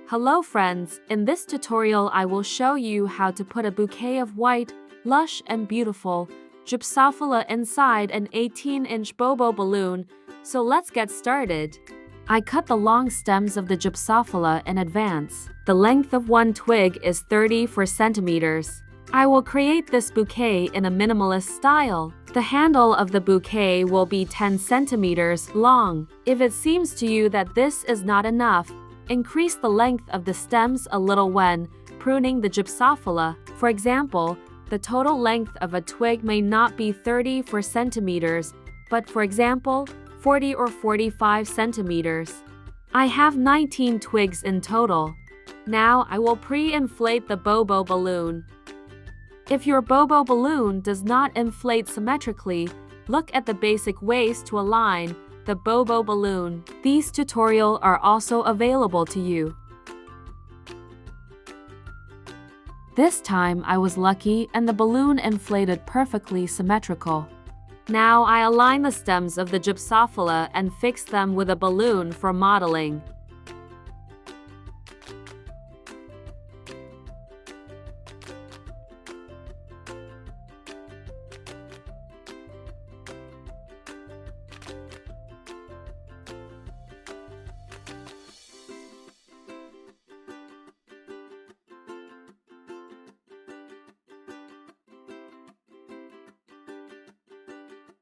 Hello friends, in this tutorial I will show you how to put a bouquet of white, lush and beautiful gypsophila inside an 18-inch Bobo balloon, so let's get started. I cut the long stems of the gypsophila in advance. The length of one twig is 34 centimeters. I will create this bouquet in a minimalist style. The handle of the bouquet will be 10 centimeters long. If it seems to you that this is not enough, increase the length of the stems a little when pruning the gypsophila. For example, the total length of a twig may not be 34 centimeters, but for example, 40 or 45 centimeters. I have 19 twigs in total. Now I will pre-inflate the Bobo balloon. If your Bobo balloon does not inflate symmetrically, look at the basic ways to align the Bobo balloon. These tutorials are also available to you. This time I was lucky and the balloon inflated perfectly symmetrical. Now I align the stems of the gypsophila and fix them with a balloon for modeling.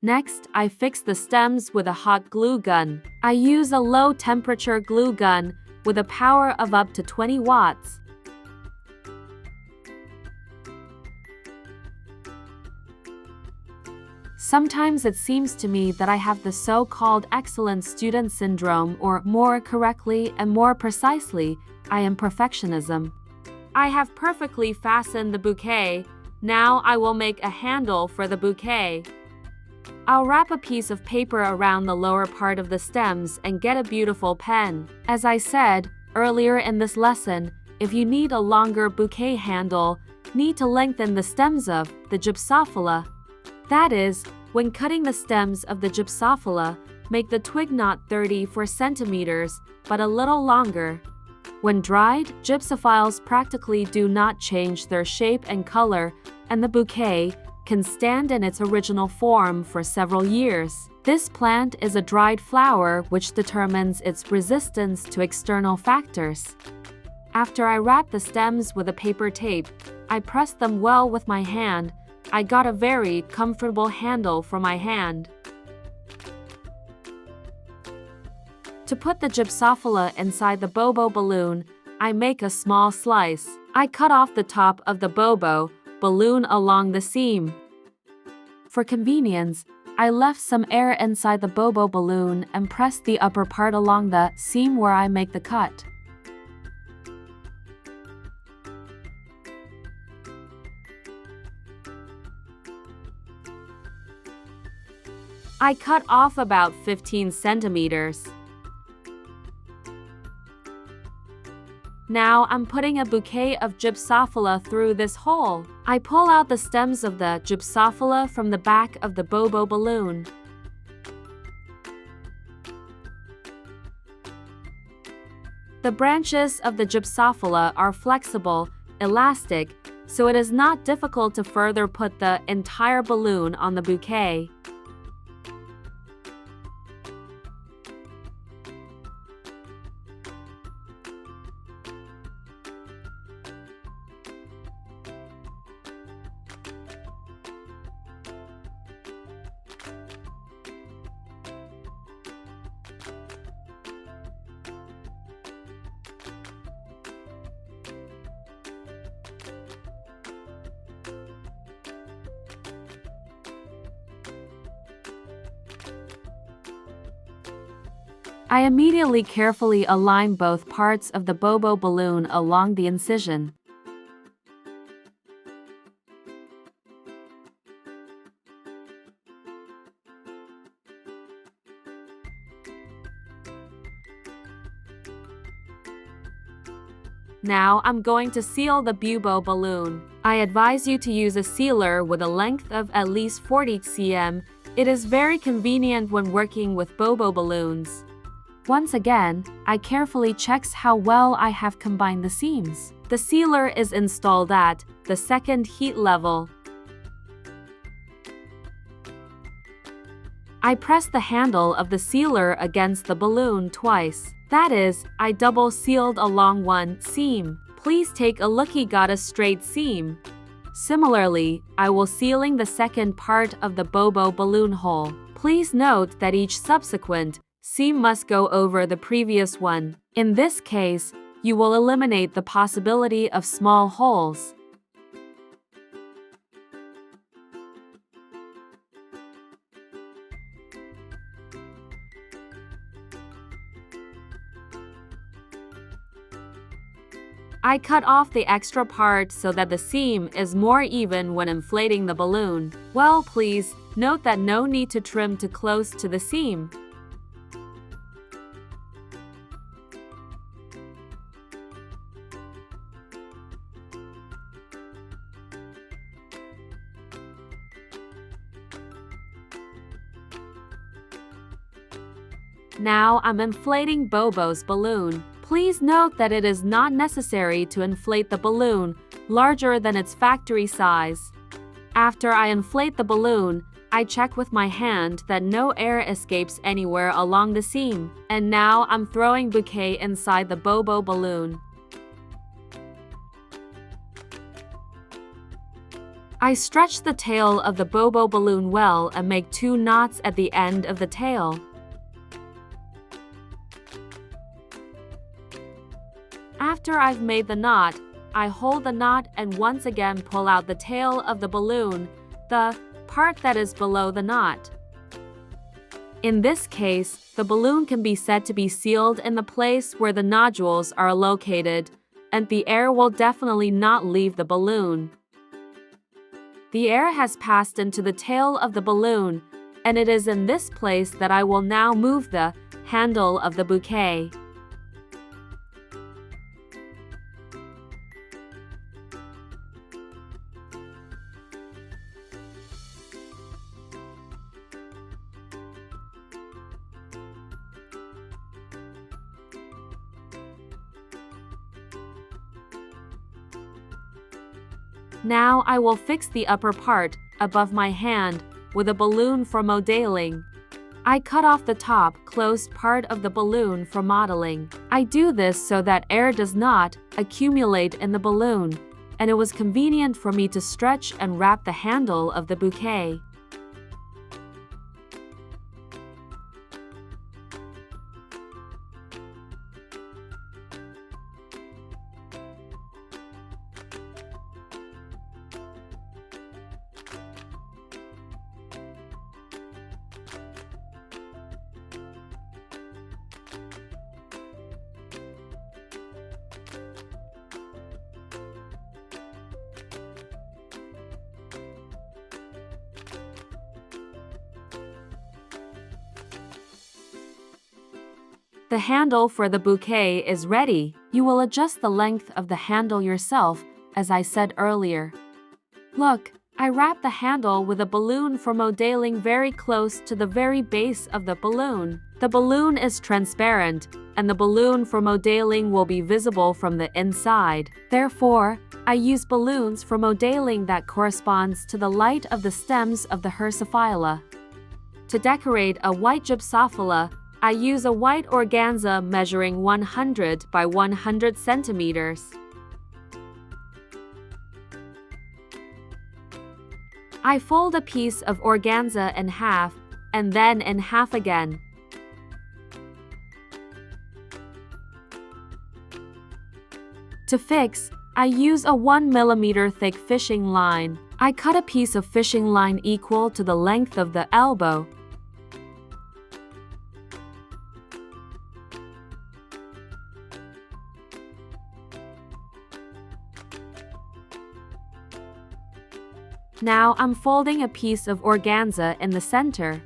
Next, I fix the stems with a hot glue gun. I use a low-temperature glue gun with a power of up to 20 watts. Sometimes it seems to me that I have the so-called excellent student syndrome, or more correctly and more precisely, I am perfectionism. I have perfectly fastened the bouquet. Now I will make a handle for the bouquet. I'll wrap a piece of paper around the lower part of the stems and get a beautiful pen. As I said earlier in this lesson, if you need a longer bouquet handle, need to lengthen the stems of the gypsophila. That is, when cutting the stems of the gypsophila, make the twig not 34 centimeters, but a little longer. When dried, gypsophiles practically do not change their shape and color, and the bouquet can stand in its original form for several years. This plant is a dried flower which determines its resistance to external factors. After I wrap the stems with a paper tape, I press them well with my hand. I got a very comfortable handle for my hand. To put the gypsophila inside the Bobo balloon, I make a small slice. I cut off the top of the Bobo balloon along the seam. For convenience, I left some air inside the Bobo balloon and pressed the upper part along the seam where I make the cut. I cut off about 15 centimeters. Now I'm putting a bouquet of gypsophila through this hole. I pull out the stems of the gypsophila from the back of the Bobo balloon. The branches of the gypsophila are flexible, elastic, so it is not difficult to further put the entire balloon on the bouquet. I immediately carefully align both parts of the Bobo balloon along the incision. Now I'm going to seal the Bobo balloon. I advise you to use a sealer with a length of at least 40 cm. It is very convenient when working with Bobo balloons. Once again, I carefully checks how well I have combined the seams. The sealer is installed at the second heat level. I press the handle of the sealer against the balloon twice. That is, I double sealed along one seam. Please take a look, he got a straight seam. Similarly, I will sealing the second part of the Bobo balloon hole. Please note that each subsequent seam must go over the previous one. In this case, you will eliminate the possibility of small holes. I cut off the extra part so that the seam is more even when inflating the balloon. Well, please note that no need to trim too close to the seam. Now I'm inflating Bobo's balloon. Please note that it is not necessary to inflate the balloon larger than its factory size. After I inflate the balloon, I check with my hand that no air escapes anywhere along the seam. And now I'm throwing bouquet inside the Bobo balloon. I stretch the tail of the Bobo balloon well and make 2 knots at the end of the tail. After I've made the knot, I hold the knot and once again pull out the tail of the balloon, the part that is below the knot. In this case, the balloon can be said to be sealed in the place where the nodules are located, and the air will definitely not leave the balloon. The air has passed into the tail of the balloon, and it is in this place that I will now move the handle of the bouquet. Now I will fix the upper part, above my hand, with a balloon for modeling. I cut off the top, closed part of the balloon for modeling. I do this so that air does not accumulate in the balloon, and it was convenient for me to stretch and wrap the handle of the bouquet. The handle for the bouquet is ready. You will adjust the length of the handle yourself, as I said earlier. Look, I wrap the handle with a balloon for modeling very close to the very base of the balloon. The balloon is transparent, and the balloon for modeling will be visible from the inside. Therefore, I use balloons for modeling that corresponds to the light of the stems of the gypsophila. To decorate a white gypsophila, I use a white organza measuring 100 by 100 centimeters. I fold a piece of organza in half, and then in half again. To fix, I use a 1 mm thick fishing line. I cut a piece of fishing line equal to the length of the elbow. Now I'm folding a piece of organza in the center.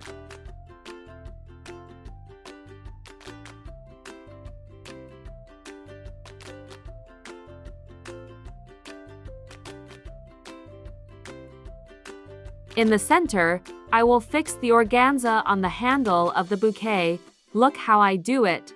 In the center, I will fix the organza on the handle of the bouquet Look how I do it.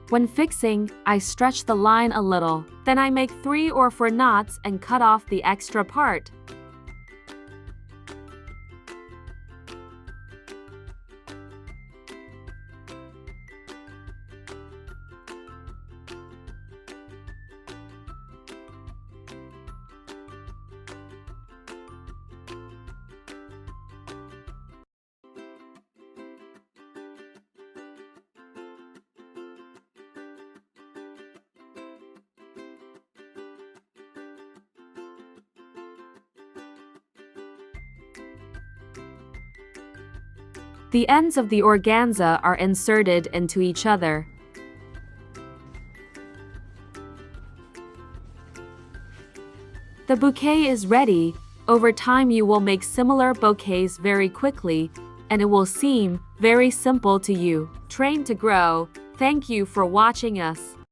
When fixing, I stretch the line a little. Then I make 3 or 4 knots and cut off the extra part. The ends of the organza are inserted into each other. The bouquet is ready. Over time you will make similar bouquets very quickly, and it will seem very simple to you. Train to grow. Thank you for watching us.